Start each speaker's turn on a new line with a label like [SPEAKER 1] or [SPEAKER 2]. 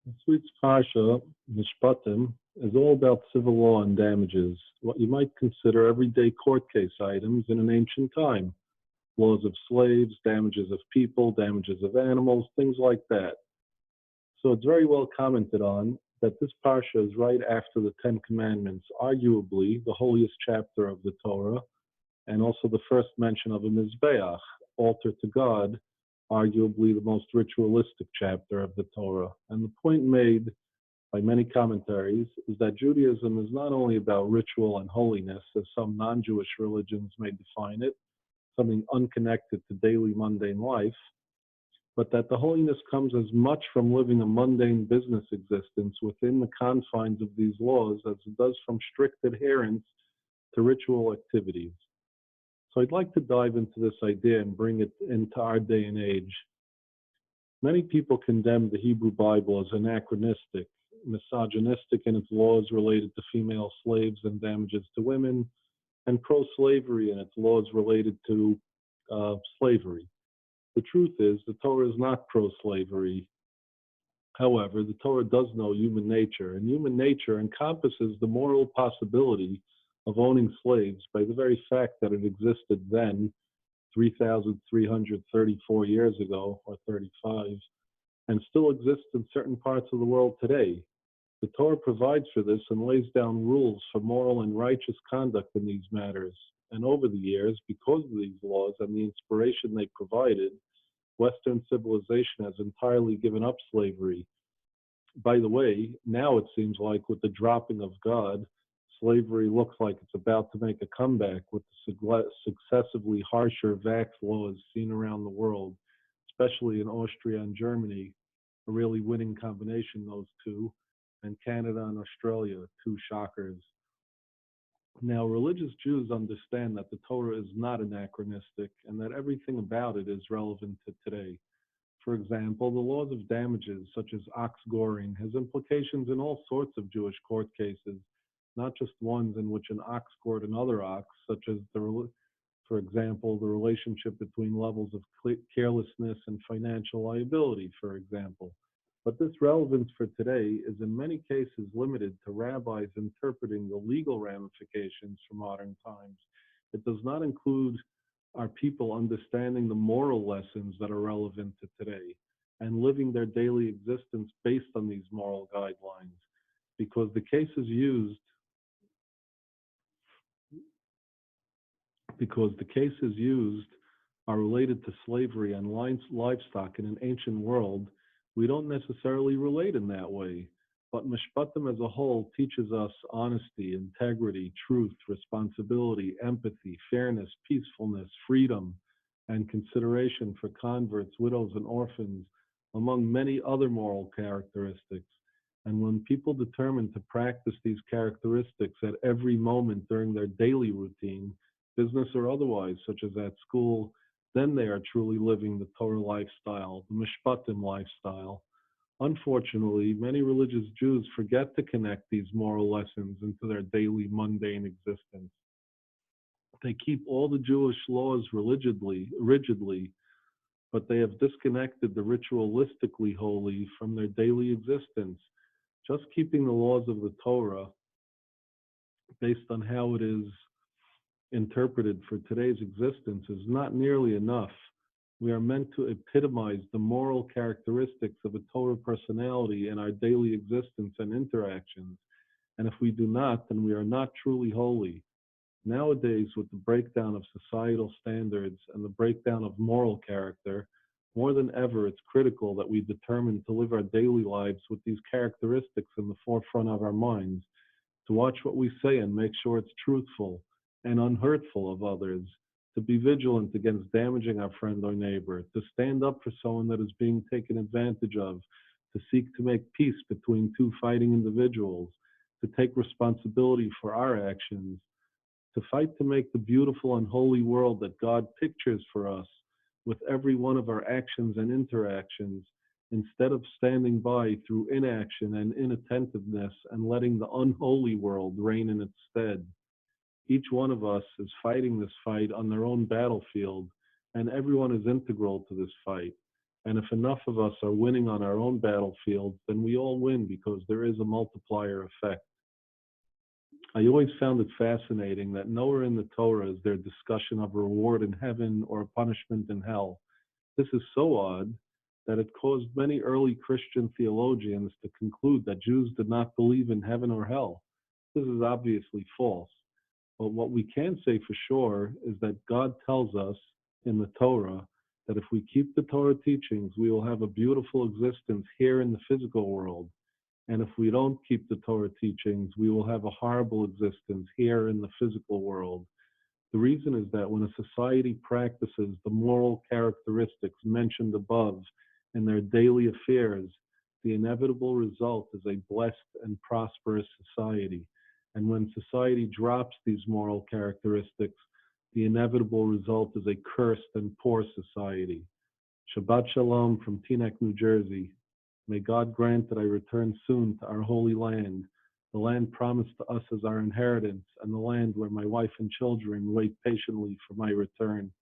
[SPEAKER 1] This week's Parsha, Mishpatim, is all about civil law and damages, what you might consider everyday court case items in an ancient time. Laws of slaves, damages of people, damages of animals, things like that. So it's very well commented on that this Parsha is right after the Ten Commandments, arguably the holiest chapter of the Torah, and also the first mention of a Mizbeach, altar to God, arguably the most ritualistic chapter of the Torah. And the point made by many commentaries is that Judaism is not only about ritual and holiness, as some non-Jewish religions may define it, something unconnected to daily mundane life, but that the holiness comes as much from living a mundane business existence within the confines of these laws as it does from strict adherence to ritual activities. So I'd like to dive into this idea and bring it into our day and age. Many people condemn the Hebrew Bible as anachronistic, misogynistic in its laws related to female slaves and damages to women, and pro-slavery in its laws related to slavery. The truth is, the Torah is not pro-slavery. However, the Torah does know human nature, and human nature encompasses the moral possibility of owning slaves by the very fact that it existed then, 3,334 years ago, or 35, and still exists in certain parts of the world today. The Torah provides for this and lays down rules for moral and righteous conduct in these matters. And over the years, because of these laws and the inspiration they provided, Western civilization has entirely given up slavery. By the way, now it seems like with the dropping of God, slavery looks like it's about to make a comeback with the successively harsher vax laws seen around the world, especially in Austria and Germany, a really winning combination, those two, and Canada and Australia, two shockers. Now, religious Jews understand that the Torah is not anachronistic and that everything about it is relevant to today. For example, the laws of damages, such as ox goring, has implications in all sorts of Jewish court cases, not just ones in which an ox gored another ox, such as, for example, the relationship between levels of carelessness and financial liability, for example. But this relevance for today is in many cases limited to rabbis interpreting the legal ramifications for modern times. It does not include our people understanding the moral lessons that are relevant to today and living their daily existence based on these moral guidelines, because the cases used are related to slavery and livestock in an ancient world. We don't necessarily relate in that way, but Mishpatim as a whole teaches us honesty, integrity, truth, responsibility, empathy, fairness, peacefulness, freedom, and consideration for converts, widows, and orphans, among many other moral characteristics. And when people determine to practice these characteristics at every moment during their daily routine, business or otherwise, such as at school, then they are truly living the Torah lifestyle, the Mishpatim lifestyle. Unfortunately, many religious Jews forget to connect these moral lessons into their daily mundane existence. They keep all the Jewish laws rigidly, but they have disconnected the ritualistically holy from their daily existence. Just keeping the laws of the Torah based on how it is interpreted for today's existence is not nearly enough. We are meant to epitomize the moral characteristics of a Torah personality in our daily existence and interactions. And if we do not, then we are not truly holy. Nowadays, with the breakdown of societal standards and the breakdown of moral character, more than ever, it's critical that we determine to live our daily lives with these characteristics in the forefront of our minds, to watch what we say and make sure it's truthful and unhurtful of others, to be vigilant against damaging our friend or neighbor, to stand up for someone that is being taken advantage of, to seek to make peace between two fighting individuals, to take responsibility for our actions, to fight to make the beautiful and holy world that God pictures for us with every one of our actions and interactions, instead of standing by through inaction and inattentiveness and letting the unholy world reign in its stead. Each one of us is fighting this fight on their own battlefield, and everyone is integral to this fight. And if enough of us are winning on our own battlefields, then we all win because there is a multiplier effect. I always found it fascinating that nowhere in the Torah is there discussion of a reward in heaven or a punishment in hell. This is so odd that it caused many early Christian theologians to conclude that Jews did not believe in heaven or hell. This is obviously false. But what we can say for sure is that God tells us in the Torah that if we keep the Torah teachings, we will have a beautiful existence here in the physical world. And if we don't keep the Torah teachings, we will have a horrible existence here in the physical world. The reason is that when a society practices the moral characteristics mentioned above in their daily affairs, the inevitable result is a blessed and prosperous society. And when society drops these moral characteristics, the inevitable result is a cursed and poor society. Shabbat Shalom from Teaneck, New Jersey. May God grant that I return soon to our holy land, the land promised to us as our inheritance, and the land where my wife and children wait patiently for my return.